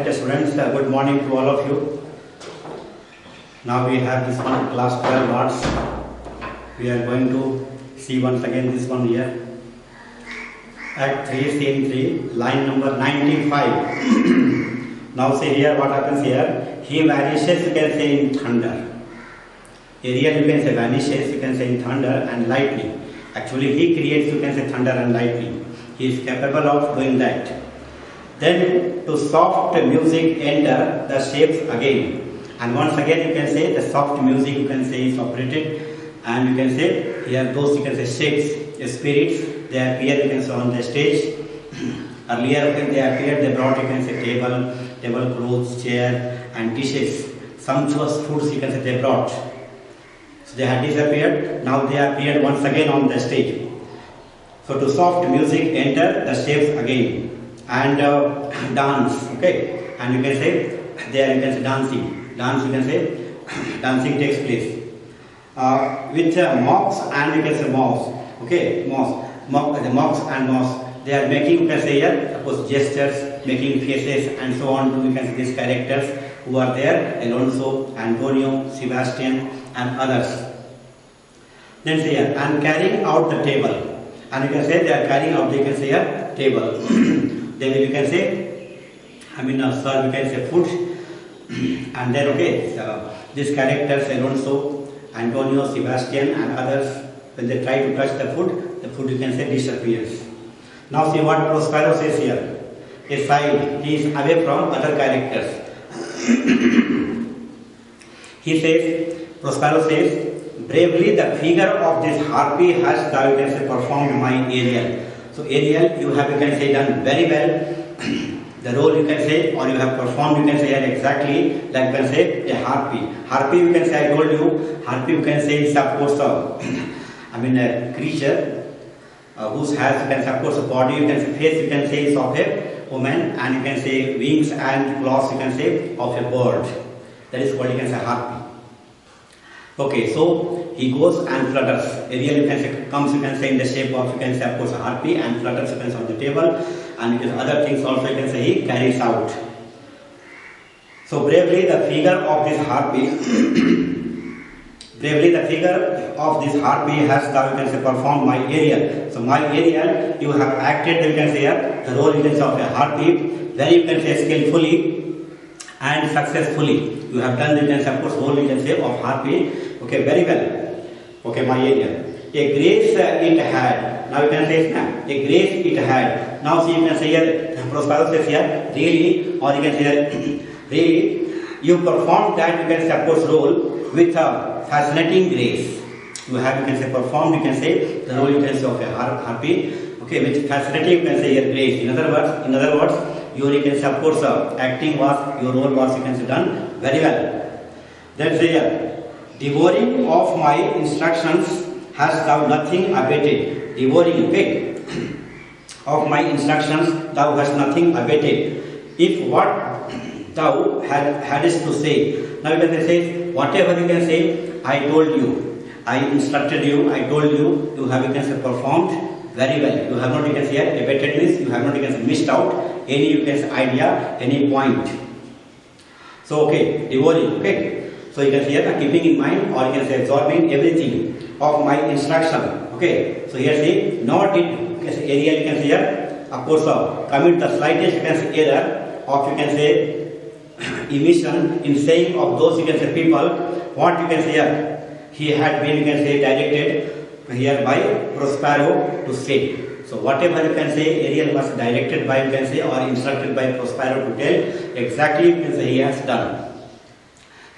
respected students, good morning to all of you. Now we have this one, class 12 arts. We are going to see once again this one here. Act 3, scene 3, line number 95. Now see here what happens here. He vanishes, you can say, in thunder. Ariel, you can say, vanishes, you can say, in thunder and lightning. Actually, he creates, you can say, thunder and lightning. He is capable of doing that. Then to soft music enter the shapes again. And once again you can say the soft music, you can say, is operated. And you can say here those, you can say, shapes, spirits, they appear, you can say, on the stage. Earlier when they appeared, they brought, you can say, table, clothes, chair and dishes. Sumptuous foods, you can say, they brought. So they had disappeared. Now they appeared once again on the stage. So to soft music enter the shapes again. And dance, okay, and you can say there, you can say, dancing, you can say, dancing takes place with mocks and, you can say, moths, okay, the mocks and moths, they are making, you can say, here, suppose gestures, making faces and so on to, you can say, these characters who are there, Alonso, Antonio, Sebastian and others. Then say here, and carrying out the table, and you can say they are carrying out, you can say, here, table. Then you can say, serve, you can say, food, and then, okay, these characters, Alonso, Antonio, Sebastian and others, when they try to touch the food, you can say, disappears. Now see what Prospero says here. Aside, he is away from other characters. He says, Prospero says, bravely the figure of this harpy has, thou, you can say, performed my Ariel. So Ariel, you have, you can say, done very well the role, you can say, or you have performed, you can say, exactly like, you can say, a harpy. Harpy, you can say, I told you, harpy, you can say, is of course a creature whose has, you can say, of course, a body, you can say, face, you can say, is of a woman, and you can say wings and claws, you can say, of a bird. That is what you can say, harpy. Okay, so he goes and flutters. Ariel, you can say, comes, you can say, in the shape of, you can say, of course, a harpy, and flutters, you can say, on the table, and you can say, other things also, you can say, he carries out. So bravely the figure of this harpy, has, thou, you can say, performed my Ariel. So my Ariel, you have acted, you can say, the role, you can say, of a harpy, very, you can say, skillfully and successfully. You have done, you can say, of course, role, you can say, of harpy, okay, very well. Okay, my Ariel. A grace it had. Now you can say, a grace it had. Now see, you can say here, Prospero says here, really, or you can say here, really, you performed that, you can say, of course, role with a fascinating grace. You have, you can say, performed, you can say, the role, you can say, of a harpy, okay, with fascinating, you can say, here, grace. In other words, your, you can say, of course, acting was, your role was, you can say, done very well. Then say here, devouring of my instructions hast thou nothing abated. Devouring, okay, of my instructions thou hast nothing abated. If what thou hadst to say, now you can say, whatever you can say, I told you, I instructed you, I told you, you have, you can say, performed very well. You have not, you can say, abated this, you have not, you can say, missed out any, you can say, idea, any point. So okay, devouring, okay. So you can say here, keeping in mind, or you can say, absorbing everything of my instruction. Okay. So here say, nor did, you can say, Ariel, you can say here, of course, commit the slightest, you can say, error of, you can say, emission in saying of those, you can say, people, what you can say here, he had been, you can say, directed here by Prospero to say. So whatever you can say, Ariel was directed by, you can say, or instructed by Prospero to tell, exactly, you can say, he has done.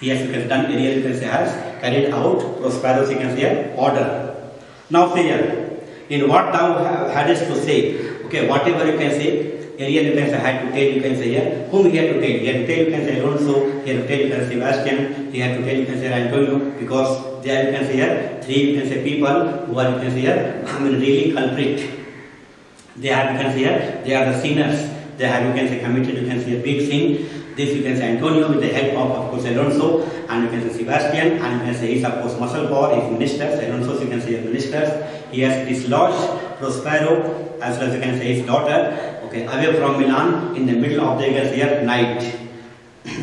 He has, you can say, done, Ariel, you can say, has carried out Prospero's, you can say, order. Now say here, in what thou hadst to say, okay, whatever you can say, Ariel, you can say, had to tell, you can say, here, whom he had to tell? He had to tell, you can say, Alonso, he had to tell, you can say, Sebastian, he had to tell, you can say, Antonio, because there, you can say, here, three, you can say, people who are, you can say, here, really culprit. They are, you can say, here, they are the sinners. They have, you can say, committed, you can say, a big sin. This, you can say, Antonio, with the help of course, Alonso, and you can say, Sebastian, and you can say, he's, of course, muscle power, his ministers, Alonso, you can say, his ministers. He has dislodged Prospero, as well as you can say, his daughter, okay, away from Milan in the middle of the, you can say here, night.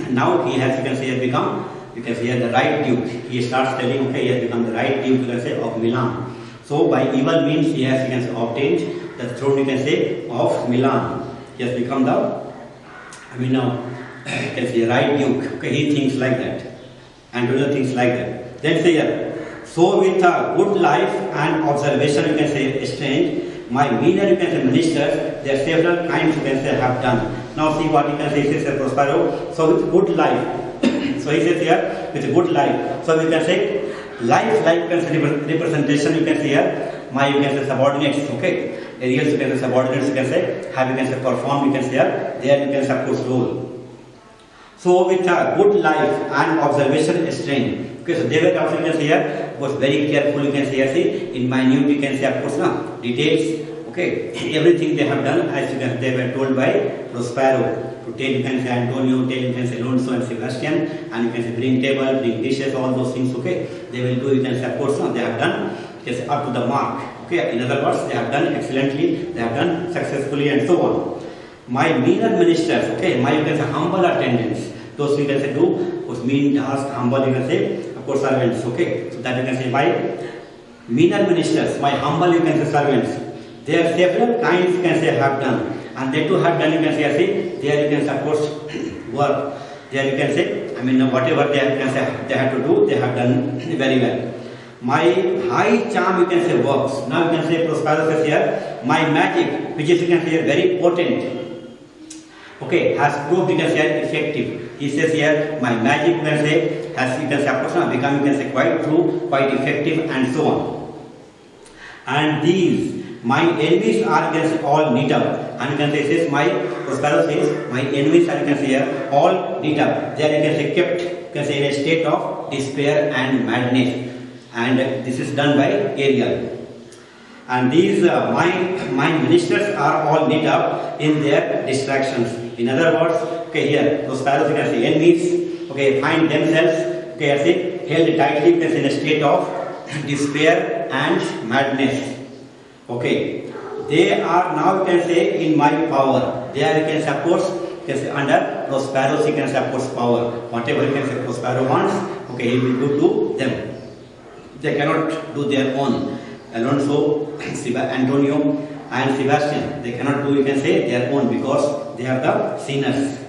Now he has, you can say here, become, you can say here, the right duke. He starts telling, okay, he has become the right duke, you can say, of Milan. So by evil means he has, you can say, obtained the throne, you can say, of Milan. He has become the, now, you can say, right duke. Okay, he thinks like that. Antonio thinks like that. Then say here, so with a good life and observation, you can say, strange, my meaner, you can say, ministers, there are several kinds, you can say, have done. Now see what you can say, he says, Prospero. So with good life, so he says here, with good life. So we can say, life, like, you can say, representation, you can say here, my, you can say, subordinates, okay. Areas, you can say, subordinates, you can say, have, you can say, performed, you can say here, there you can say, of course, role. So with a good life and observation strain. Okay, so they were also, you can say here, was very careful, you can say here, see, in minute, you can say, of course, details, okay, everything they have done, as you can, they were told by Prospero. To tell, you can say, Antonio, tell, you can say, Alonso and Sebastian, and you can say, bring table, bring dishes, all those things, okay, they will do, you can say, of course, they have done, you can say, up to the mark, okay, in other words, they have done excellently, they have done successfully, and so on. My meaner ministers, okay, my, you can say, humble attendants, those you can say do, whose mean task, humble, you can say, of course, servants, okay, so that you can say, my meaner ministers, my humble, you can say, servants, there are several kinds, you can say, have done, and they too have done, you can say, there you can say, of course, work, there you can say, whatever they, can say, they have to do, they have done very well. My high charm, you can say, works. Now you can say, Prospero says here, my magic, which is, you can say, very potent, okay, has proved, you can say, effective. He says here, my magic, you can say, has, you can say, of course, become, you can say, quite true, quite effective, and so on. And these, my enemies are, you can say, all knit up. And you can say, says, my, Prospero says, my enemies are, you can say here, all knit up. They are, you can say, kept, you can say, in a state of despair and madness. And this is done by Ariel. And these, my ministers are all knit up in their distractions. In other words, okay, here, Prospero, you can say, enemies, okay, find themselves, okay, I say, held tightly, you can say, in a state of despair and madness. Okay, they are now, you can say, in my power. They are, you can say, of course, you can say, under Prospero's, you can say, of course, power. Whatever, you can say, Prospero wants, okay, he will do to them. They cannot do their own. Alonso, Antonio, and Sebastian, they cannot do, you can say, their own, because they are the sinners.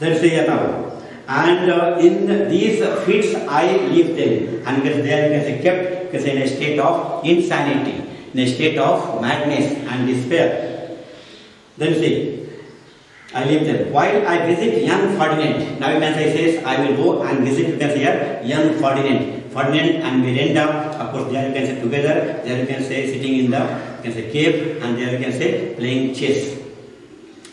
Then say here now. And in these fits I leave them, and they are, you can say, kept, you can say, in a state of insanity, in a state of madness and despair. Then say, I leave them. While I visit young Ferdinand, now you can say, says, I will go and visit, you can say here, young Ferdinand. Ferdinand and Miranda, of course, there you can say together, there you can say sitting in the, you can say, cave, and there you can say playing chess.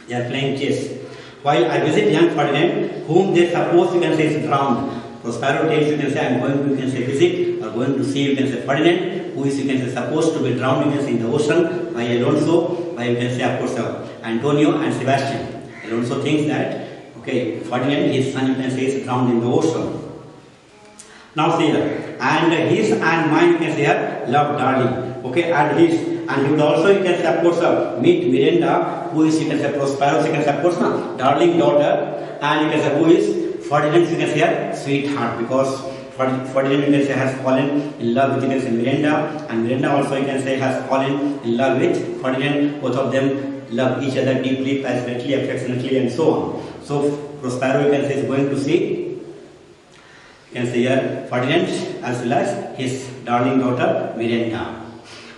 They are playing chess. While I visit young Ferdinand, whom they suppose, you can say, is drowned. Prospero tells, you can say, I am going to, you can say, visit, or going to see, you can say, Ferdinand, who is, you can say, supposed to be drowned, you can say, in the ocean, by Alonso, by, you can say, of course, Antonio and Sebastian. Alonso thinks that, okay, Ferdinand, his son, you can say, is drowned in the ocean. Now see here, and his and mine, you can say here, love darling, okay, and his, and he would also, you can say, of course, meet Miranda, who is, you can say, Prospero's, you can say, of course, darling daughter, and you can say, who is Ferdinand's, you can say here, sweetheart, because Ferdinand, you can say, has fallen in love with, you can say, Miranda, and Miranda also, you can say, has fallen in love with Ferdinand. Both of them love each other deeply, passionately, affectionately, and so on. So Prospero, you can say, is going to see, you can see here, Ferdinand as well as his darling daughter Miranda.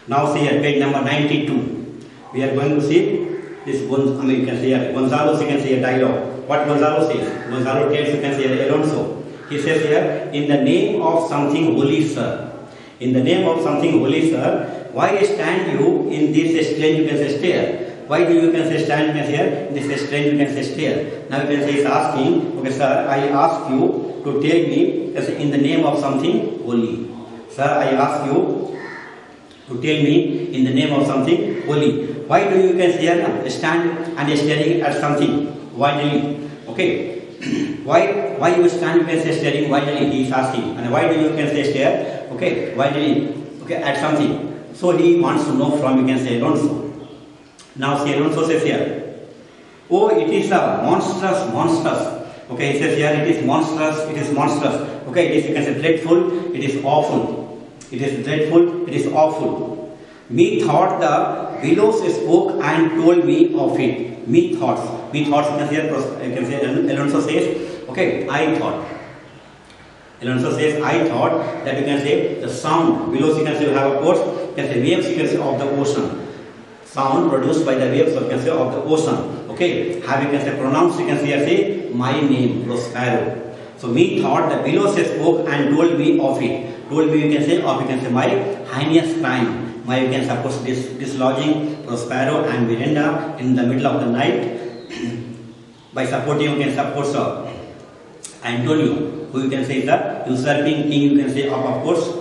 Now see here, page number 92. We are going to see this, you can see here, Gonzalo, you can see a dialogue. What Gonzalo says? Gonzalo tells, you can see here, Alonso. He says here, in the name of something holy, sir. In the name of something holy, sir, why stand you in this strange, you can say, stare? Why do you can say stand, you can say here, in this strange, you can say, stare? Now you can say, he's asking, okay, sir, I ask you to tell me, in the name of something holy. Sir, I ask you to tell me in the name of something holy. Why do you can say here, stand and staring at something widely? Okay. Why you stand, you can say, staring widely, he is asking. And why do you can say stare, okay, widely, okay, at something? So he wants to know from, you can say, Alonso. Now see, Alonso says here, oh, it is a monstrous. Okay, he says here, it is monstrous. Okay, it is, you can say, dreadful, it is awful. It is dreadful, it is awful. Me thought the billows spoke and told me of it. Me thoughts, you can say, Alonso says, okay, I thought. Alonso says, I thought, that you can say, the sound, billows, you can say, you have, of course, you can say, waves, you can say, of the ocean. Sound produced by the waves, you can say, of the ocean. Okay, have, you can say, pronounced, you can say, my name, Prospero. So me thought the billows spoke and told me of it. Told me, you can say, of, you can say, my heinous crime. My, you can suppose, dislodging Prospero and Miranda in the middle of the night by supporting, you can suppose, Antonio, who you can say is the usurping king, you can say, of course,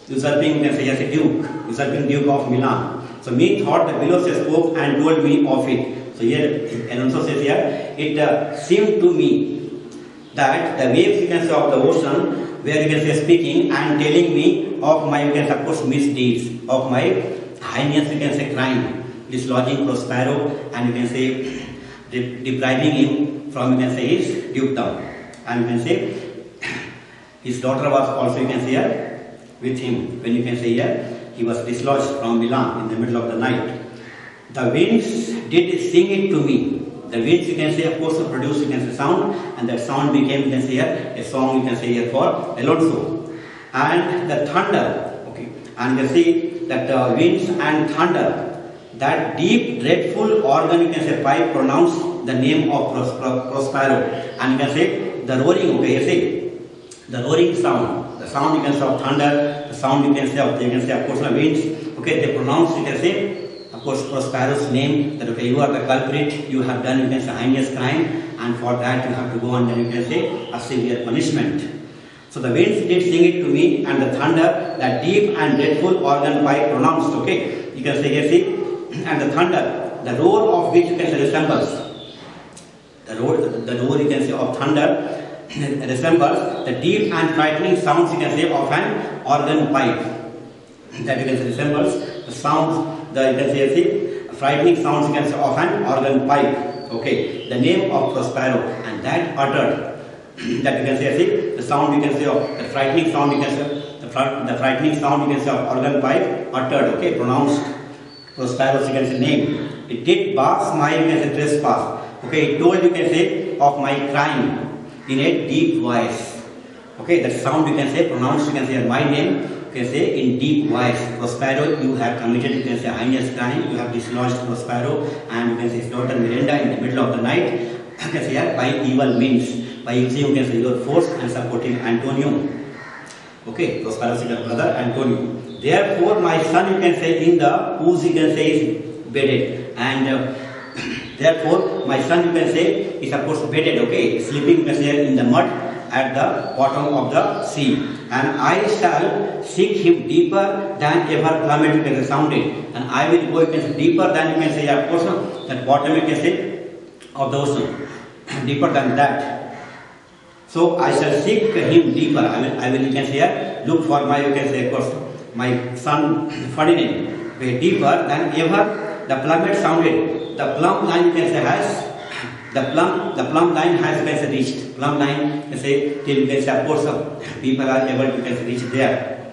usurping, you can say, as a duke, usurping Duke of Milan. So me thought the billows spoke and told me of it. So here, Alonso says here, it seemed to me that the waves, you can say, of the ocean were, you can say, speaking and telling me of my, you can suppose, misdeeds, of my heinous, you can say, crime, dislodging Prospero and, you can say, depriving him from, you can say, his dukedom. And you can say, his daughter was also, you can say, here with him. When you can say here, he was dislodged from Milan in the middle of the night. The winds did sing it to me. The winds, you can say, of course, produced, you can say, sound, and that sound became, you can say here, a song, you can say here, for Alonso. And the thunder, okay, and you see that the winds and thunder, that deep, dreadful organ, you can say, pipe pronounced the name of Prospero. And you can say, the roaring, okay, you see, the roaring sound, the sound, you can say, of thunder, the sound, you can say, of, you can say, of course, the winds, okay, they pronounce, you can say, of course, Prospero's name, that, okay, you are the culprit, you have done, you can say, heinous crime, and for that you have to go under, you can say, a severe punishment. So the winds did sing it to me, and the thunder, that deep and dreadful organ pipe pronounced, okay, you can say, you see, and the thunder, the roar of which, you can say, resembles, the roar, you can say, of thunder, resembles the deep and frightening sounds, you can say, of an organ pipe. That, you can say, resembles the sounds, the, you can say, frightening sounds, you can say, of an organ pipe. Okay, the name of Prospero, and that uttered, that, you can say, the sound, you can say, of the frightening sound, you can say, the frightening sound, you can say, of organ pipe uttered, okay, pronounced Prospero's, you can say, name. It did barks my, you can say, trespass. Okay, it told, you can say, of my crime in a deep voice. Okay, that sound, you can say, pronounced, you can say, my name, you can say, in deep voice. Prospero, you have committed, you can say, heinous crime, you have dislodged Prospero and, you can say, his daughter Miranda in the middle of the night, you can say, by evil means, by using, you can say, your force and supporting Antonio. Okay, Prospero's brother Antonio. Therefore, my son, you can say, in the whose, you can say, is bedded, and therefore, my son, you can say, is, of course, bedded, okay, sleeping, you can say, in the mud at the bottom of the sea. And I shall seek him deeper than ever plummet, you can say, sounded. And I will go, you can say, deeper than, you can say, of course, that bottom, you can say, of the ocean, deeper than that. So I shall seek him deeper. I will, you can say, look for my, you can say, of course, my son Ferdinand, deeper than ever the plummet sounded. The plumb line, you can say, has, the plumb line has, you can say, reached. Plumb line, you can say, till, you can say, of course, people are able to, you can say, reach there.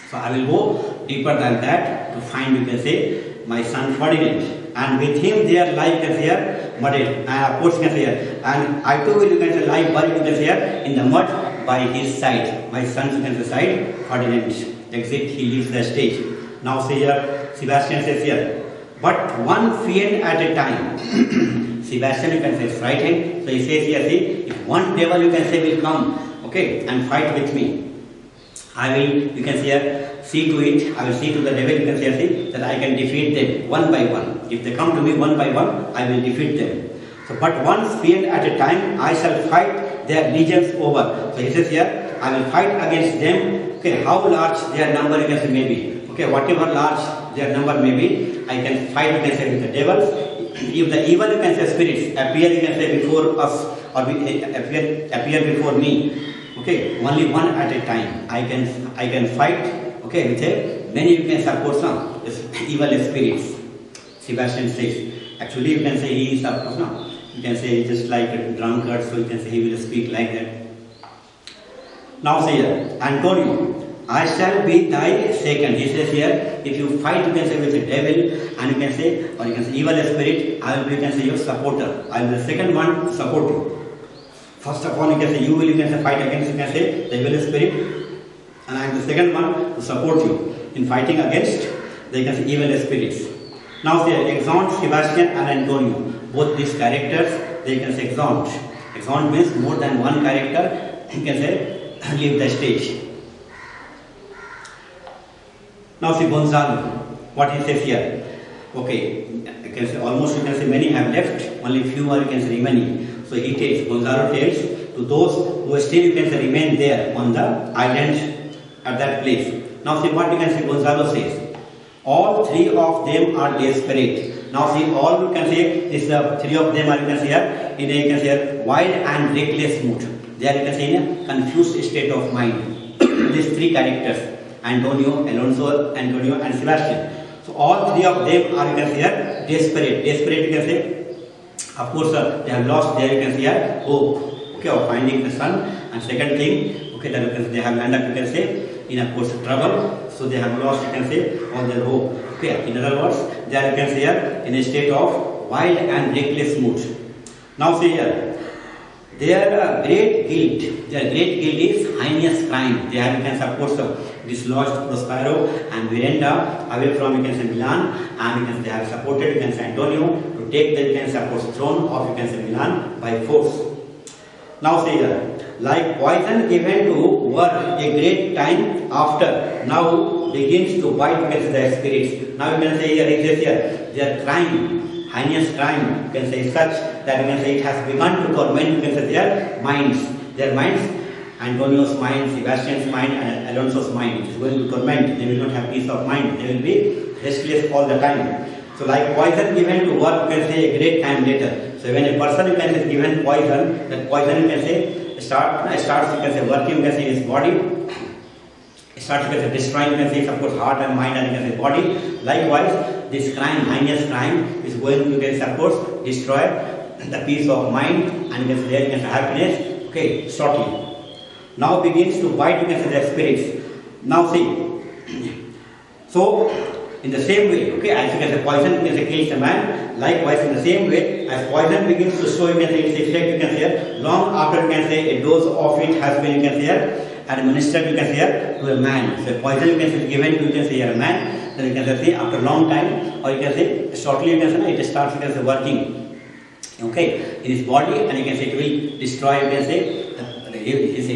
So I will go deeper than that to find, you can say, my son Ferdinand. And with him their life, you can say, here, mudded. And of course, you can say, here, and I too will, you can say, lie buried, you can say, here, in the mud by his side. My son's, you can say, side, Ferdinand. Exit, he leaves the stage. Now say here, Sebastian says here, but one feared at a time. Sebastian, you can say, is frightened. So he says here, see, if one devil, you can say, will come, okay, and fight with me, I will, you can say, here, see to it, I will see to the devil, you can say, see, that I can defeat them one by one. If they come to me one by one, I will defeat them. So, but one feared at a time, I shall fight their legions over. So he says here, I will fight against them, okay, how large their number, you can say, may be. Okay, whatever large their number may be, I can fight, you can say, with the devils. If the evil, you can say, spirits appear, you can say, before us, or appear before me, okay, only one at a time, I can fight, okay, with a many, you can support some evil spirits. Sebastian says, Actually, you can say he is a, no, you can say just like a drunkard, so you can say he will speak like that. Now say here, Antonio, I shall be thy second. He says here, if you fight, you can say with the devil, and you can say, or you can say evil spirit, I will be, you can say, your supporter. I will be the second one to support you. First of all, you can say, you can say, fight against, you can say, the evil spirit, and I am the second one to support you in fighting against, you can say, evil spirits. Now say, exeunt Sebastian and Antonio. Both these characters, they can say exeunt. Exeunt means more than one character, you can say, leave the stage. Now see Gonzalo, what he says here. Okay, you can say almost, you can say many have left, only few are, you can say, remaining. So he tells, Gonzalo tells to those who still, you can say, remain there on the island at that place. Now see what you can say Gonzalo says. All three of them are desperate. Now see, all you can say is three of them are, you can say here, in a, you can say, wild and reckless mood. They are, you can say, in a confused state of mind. These three characters, Antonio, Alonso, Antonio and Sebastian. So all three of them are, you can say here, desperate. Desperate, you can say, of course, they have lost their, you can say here, hope, okay, of finding the sun. And second thing, okay, that you can say, they have ended up, you can say, in, of course, trouble. So they have lost, you can say, all their hope. Okay, in other words, they are, you can say here, in a state of wild and reckless mood. Now see here, their great guilt is heinous crime. They have, you can say, of course, dislodged Prospero and Miranda away from, you can say, Milan, and you can say, they have supported, you can say, Antonio to take the, you can say, of course, throne of, you can say, Milan by force. Now see here, like poison given to work a great time after, now begins to bite, you can say, the spirits. Now you can say here, it says here, their crime, heinous crime, you can say, such that you can say it has begun to torment, you can say, their minds, Antonio's mind, Sebastian's mind, and Alonso's mind. It is going to torment. They will not have peace of mind. They will be restless all the time. So like poison given to work, you can say, a great time later. So when a person, you can say, is given poison, that poison, you can say, starts, you can say, working, you can say, in his body. It starts, you can say, destroying, you can say, of course, heart and mind and, you can say, body. Likewise, this crime, heinous crime, is going to, you can say, of course, destroy the peace of mind and, you can say, there, you can say, happiness, okay, shortly. Now begins to bite, you can say, the spirits. Now see, so in the same way, okay, as you can say, poison, you can say, kills a man. Likewise, in the same way, as poison begins to show, you can say, its effect, you can say, long after, you can say, a dose of it has been, you can say, administered, you can say, to a man. So poison, you can say, given to, you can say, a man, then you can say, after a long time, or you can say, shortly, you can say, it starts, you can say, working, okay, in his body, and you can say, it will destroy, you can say, his